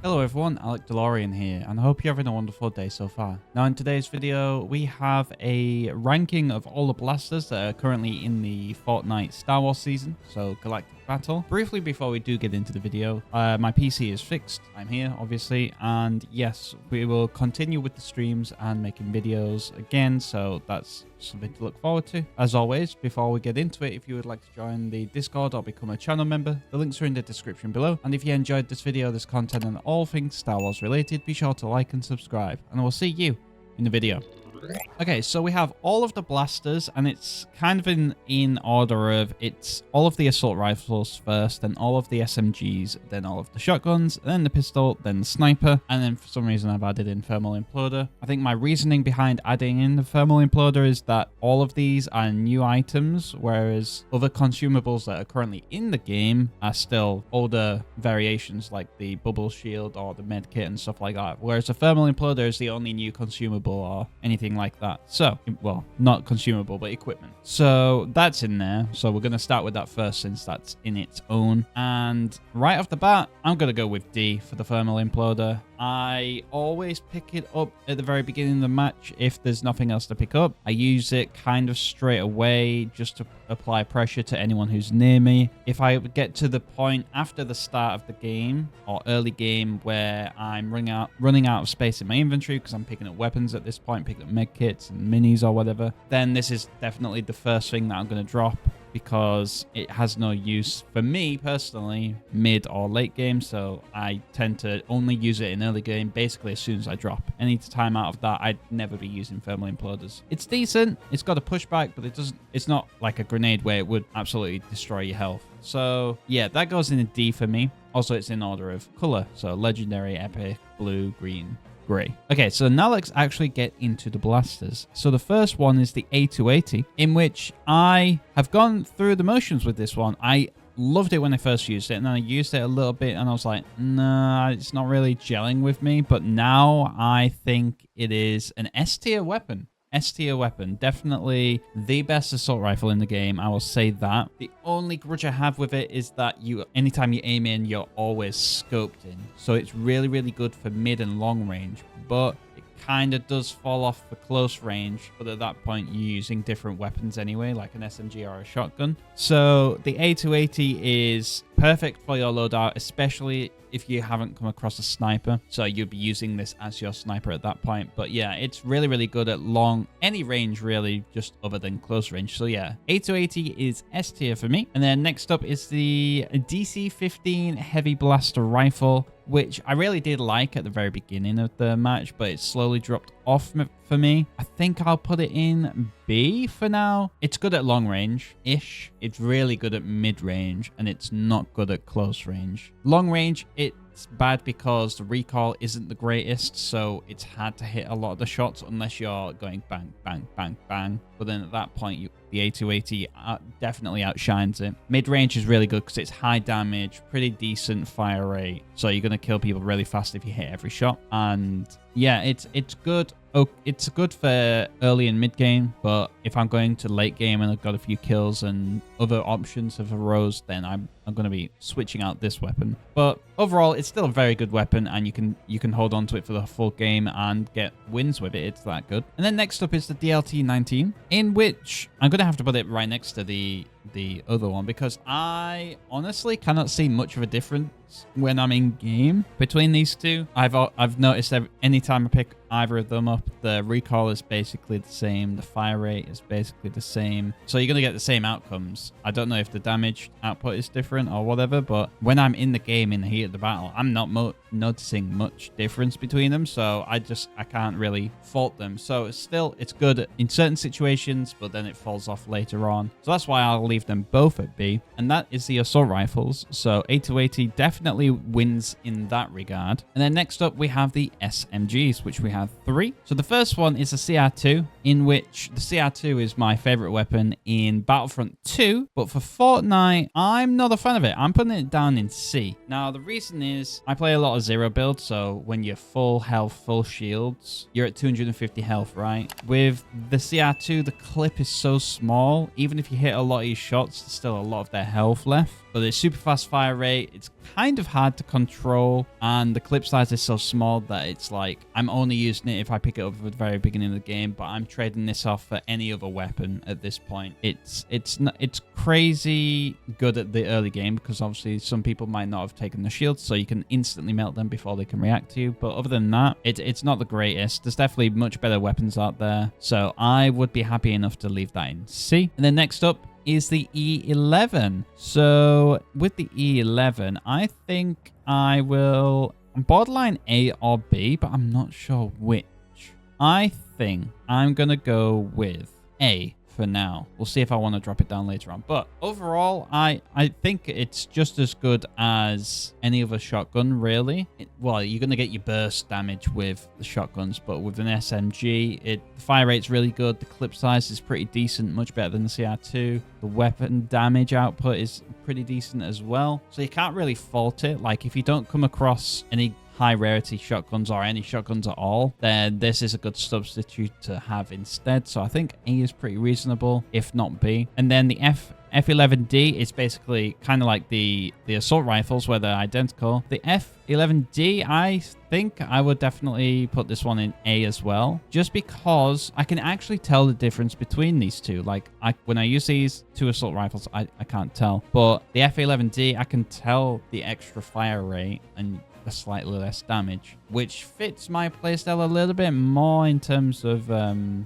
Hello everyone, Alec DeLorean here, and I hope you're having a wonderful day so far. Now in today's video, we have a ranking of all the blasters that are currently in the Fortnite Star Wars season, so Galactic Battle. Briefly before we do get into the video, my PC is fixed. I'm here, obviously, and yes, we will continue with the streams and making videos again, so that's something to look forward to. As always, before we get into it, if you would like to join the Discord or become a channel member, the links are in the description below. And if you enjoyed this video, this content, and all things Star Wars related, be sure to like and subscribe, and I will see you in the video. Okay, so we have all of the blasters, and it's kind of in order of it's all of the assault rifles first, then all of the SMGs, then all of the shotguns, then the pistol, then the sniper, and then for some reason I've added in thermal imploder. I think my reasoning behind adding in the thermal imploder is that all of these are new items, whereas other consumables that are currently in the game are still older variations like the bubble shield or the med kit and stuff like that, whereas the thermal imploder is the only new consumable or anything like that. So, well, not consumable, but equipment. So that's in there. So we're going to start with that first since that's in its own. And right off the bat, I'm going to go with D for the thermal imploder. I always pick it up at the very beginning of the match if there's nothing else to pick up. I use it kind of straight away just to apply pressure to anyone who's near me. If I get to the point after the start of the game or early game where I'm running out of space in my inventory because I'm picking up weapons at this point, picking up med kits and minis or whatever, then this is definitely the first thing that I'm going to drop, because it has no use for me personally mid or late game, so I tend to only use it in early game basically as soon as I drop. Any time out of that, I'd never be using thermal imploders. It's decent, it's got a pushback, but it's not like a grenade where it would absolutely destroy your health. So yeah, that goes in a D for me. Also, it's in order of color, so legendary, epic, blue, green, gray. Okay, so now let's actually get into the blasters. So the first one is the A280, in which I have gone through the motions with this one. I loved it when I first used it, and then I used it a little bit and I was like, nah, it's not really gelling with me. But now I think it is an S tier weapon. S tier weapon, definitely the best assault rifle in the game, I will say that. The only grudge I have with it is that anytime you aim in, you're always scoped in, so it's really good for mid and long range, but it kind of does fall off for close range. But at that point you're using different weapons anyway, like an SMG or a shotgun. So the A280 is perfect for your loadout, especially if you haven't come across a sniper, so you'd be using this as your sniper at that point. But yeah, it's really good at any range really, just other than close range. So yeah, A280 is S tier for me. And then next up is the DC-15 heavy blaster rifle, which I really did like at the very beginning of the match, but it slowly dropped off for me. I think I'll put it in B for now. It's good at long range-ish. It's really good at mid-range, and it's not good at close range. Long range, it's bad because the recoil isn't the greatest, so it's hard to hit a lot of the shots unless you're going bang, bang, bang, bang. But then at that point, the A280 definitely outshines it. Mid-range is really good because it's high damage, pretty decent fire rate, so you're going to kill people really fast if you hit every shot. And yeah, it's good. Oh, it's good for early and mid game, but if I'm going to late game and I've got a few kills and other options have arose, then I'm going to be switching out this weapon. But overall, it's still a very good weapon, and you can hold on to it for the full game and get wins with it. It's that good. And then next up is the DLT-19, in which I'm going to have to put it right next to the other one, because I honestly cannot see much of a difference when I'm in game between these two. I've noticed anytime I pick either of them up, the recoil is basically the same, the fire rate is basically the same, so you're going to get the same outcomes. I don't know if the damage output is different or whatever, but when I'm in the game, in the heat of the battle, I'm not noticing much difference between them, so I can't really fault them. So it's good in certain situations, but then it falls off later on, so that's why I'll leave them both at B. And that is the assault rifles, so A280 definitely wins in that regard. And then next up we have the SMGs, which we have 3. So the first one is the CR2, in which the CR2 is my favorite weapon in Battlefront 2, but for Fortnite I'm not a fan of it. I'm putting it down in C. Now the reason is I play a lot of zero build, so when you're full health, full shields, you're at 250 health, right? With the CR2, the clip is so small, even if you hit a lot of your shots, there's still a lot of their health left. But it's super fast fire rate, it's kind of hard to control, and the clip size is so small that it's like I'm only using it if I pick it up at the very beginning of the game, but I'm trading this off for any other weapon at this point. It's crazy good at the early game because obviously some people might not have taken the shields, so you can instantly melt them before they can react to you. But other than that, it's not the greatest. There's definitely much better weapons out there, so I would be happy enough to leave that in C. And then next up is the E11. So with the E11, I think I will borderline A or B, but I'm not sure which. I think I'm going to go with A for now. We'll see if I want to drop it down later on. But overall, I think it's just as good as any other shotgun, really. Well, you're going to get your burst damage with the shotguns, but with an SMG, the fire rate's really good. The clip size is pretty decent, much better than the CR2. The weapon damage output is pretty decent as well. So you can't really fault it. Like, if you don't come across any high rarity shotguns or any shotguns at all, then this is a good substitute to have instead. So I think A is pretty reasonable, if not B. And then the F11D is basically kind of like the assault rifles, where they're identical. The F11D, I think I would definitely put this one in A as well, just because I can actually tell the difference between these two. Like, when I use these two assault rifles, I can't tell, but the F11D, I can tell the extra fire rate and a slightly less damage, which fits my playstyle a little bit more in terms of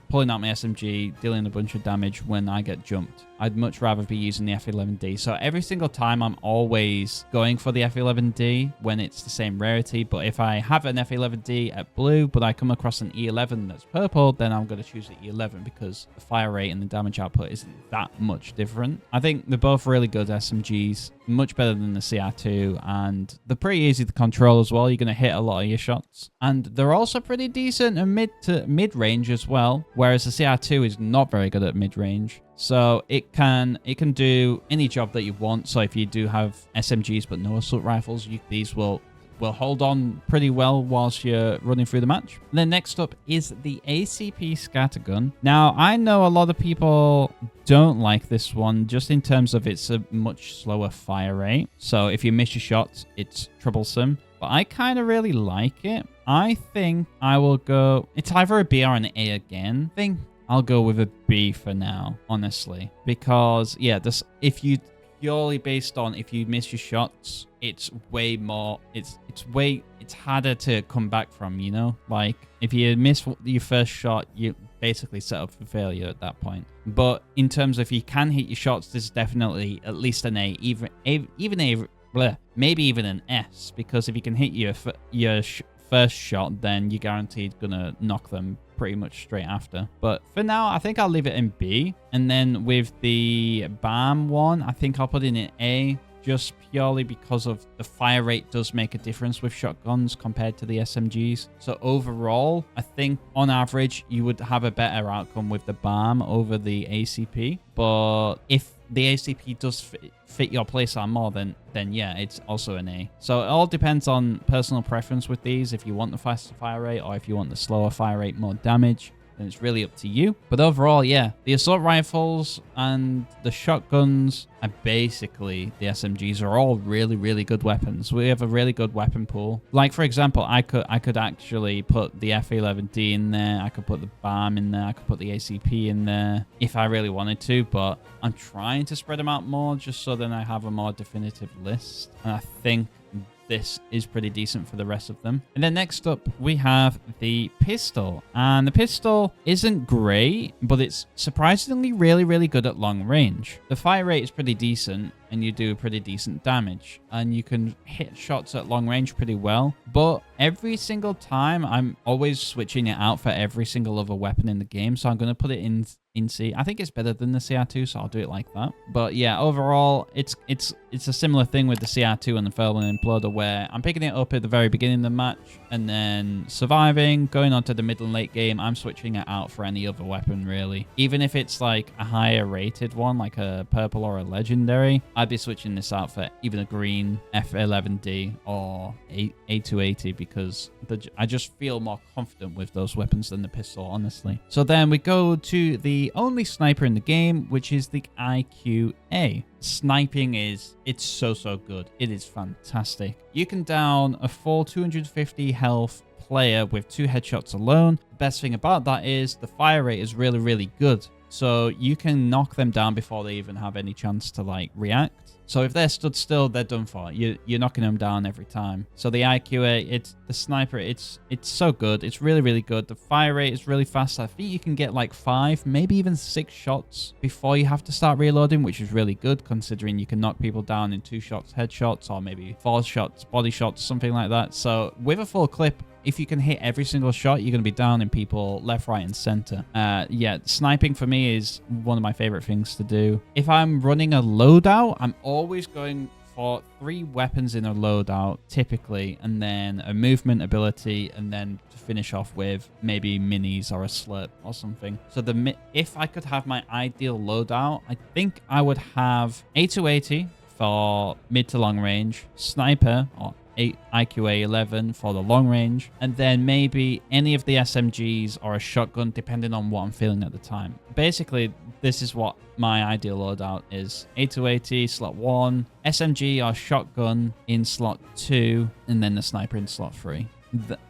pulling out my SMG, dealing a bunch of damage when I get jumped. I'd much rather be using the F11D. So every single time I'm always going for the F11D when it's the same rarity. But if I have an F11D at blue, but I come across an E11 that's purple, then I'm going to choose the E11 because the fire rate and the damage output isn't that much different. I think they're both really good SMGs, much better than the CR2, and they're pretty easy to control as well. You're going to hit a lot of your shots, and they're also pretty decent at mid range as well, whereas the CR2 is not very good at mid range. So it can do any job that you want. So if you do have SMGs but no assault rifles, these will hold on pretty well whilst you're running through the match. And then next up is the ACP scattergun. Now, I know a lot of people don't like this one just in terms of it's a much slower fire rate. So if you miss your shots, it's troublesome. But I kind of really like it. I think I will go... It's either a B or an A again. I think I'll go with a B for now, honestly. Because, yeah, if you... Purely based on if you miss your shots, it's way more, it's harder to come back from, you know? Like, if you miss your first shot, you basically set up for failure at that point. But in terms of if you can hit your shots, this is definitely at least an A, maybe even an S, because if you can hit your first shot, then you're guaranteed gonna knock them pretty much straight after. But for now, I think I'll leave it in B. And then with the BAM one, I think I'll put it in A, just purely because of the fire rate does make a difference with shotguns compared to the SMGs. So overall, I think on average, you would have a better outcome with the BAM over the ACP. But if the ACP does fit your playstyle more, then yeah, it's also an A. So it all depends on personal preference with these. If you want the faster fire rate or if you want the slower fire rate, more damage, then it's really up to you. But overall, yeah, the assault rifles and the shotguns and basically the SMGs are all really, really good weapons. We have a really good weapon pool. Like, for example, I could actually put the F11D in there. I could put the BAM in there. I could put the ACP in there if I really wanted to, but I'm trying to spread them out more just so then I have a more definitive list. And I think this is pretty decent for the rest of them. And then next up, we have the pistol. And the pistol isn't great, but it's surprisingly really, really good at long range. The fire rate is pretty decent, and you do pretty decent damage. And you can hit shots at long range pretty well. But every single time, I'm always switching it out for every single other weapon in the game. So I'm going to put it in C. I think it's better than the CR2, so I'll do it like that. But yeah, overall, it's a similar thing with the CR2 and the Fortnite Imploder, where I'm picking it up at the very beginning of the match and then surviving, going on to the mid and late game. I'm switching it out for any other weapon, really. Even if it's like a higher rated one, like a purple or a legendary, I'd be switching this out for even a green F11D or A280 because I just feel more confident with those weapons than the pistol, honestly. So then we go to the the only sniper in the game, which is the IQA. Sniping it's so good. It is fantastic. You can down a full 250 health player with 2 headshots alone. The best thing about that is the fire rate is really good. So you can knock them down before they even have any chance to like react. So if they're stood still, they're done for. You're knocking them down every time. So the IQA, it's the sniper, it's so good. It's really good. The fire rate is really fast. I think you can get like 5, maybe even 6 shots before you have to start reloading, which is really good considering you can knock people down in 2 shots, headshots, or maybe 4 shots, body shots, something like that. So with a full clip, if you can hit every single shot, you're going to be downing people left, right, and center. Yeah, sniping for me is one of my favorite things to do. If I'm running a loadout, I'm always going for 3 weapons in a loadout, typically, and then a movement ability, and then to finish off with maybe minis or a slurp or something. So if I could have my ideal loadout, I think I would have A280 for mid to long range, sniper or IQA 11 for the long range, and then maybe any of the SMGs or a shotgun depending on what I'm feeling at the time. Basically, this is what my ideal loadout is. A280 slot 1, SMG or shotgun in slot 2, and then the sniper in slot 3.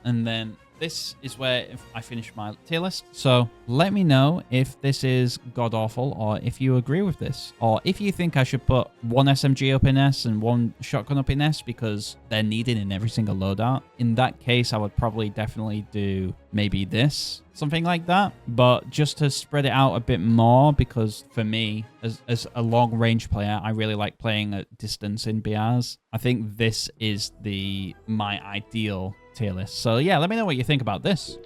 And then this is where I finish my tier list. So let me know if this is god awful or if you agree with this, or if you think I should put 1 SMG up in S and 1 shotgun up in S because they're needed in every single loadout. In that case, I would probably definitely do maybe this, something like that, but just to spread it out a bit more, because for me as a long range player, I really like playing at distance in BRs. I think this is my ideal tier list. So yeah, let me know what you think about this.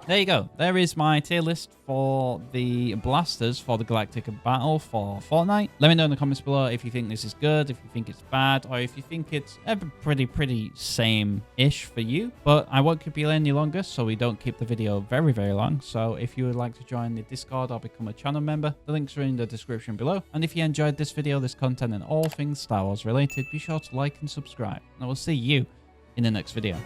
There you go. There is my tier list for the blasters for the Galactic battle for Fortnite. Let me know in the comments below if you think this is good, if you think it's bad, or if you think it's pretty same-ish for you. But I won't keep you any longer, so we don't keep the video very long. So if you would like to join the Discord or become a channel member, the links are in the description below. And if you enjoyed this video, this content, and all things Star Wars related, be sure to like and subscribe. And I will see you in the next video.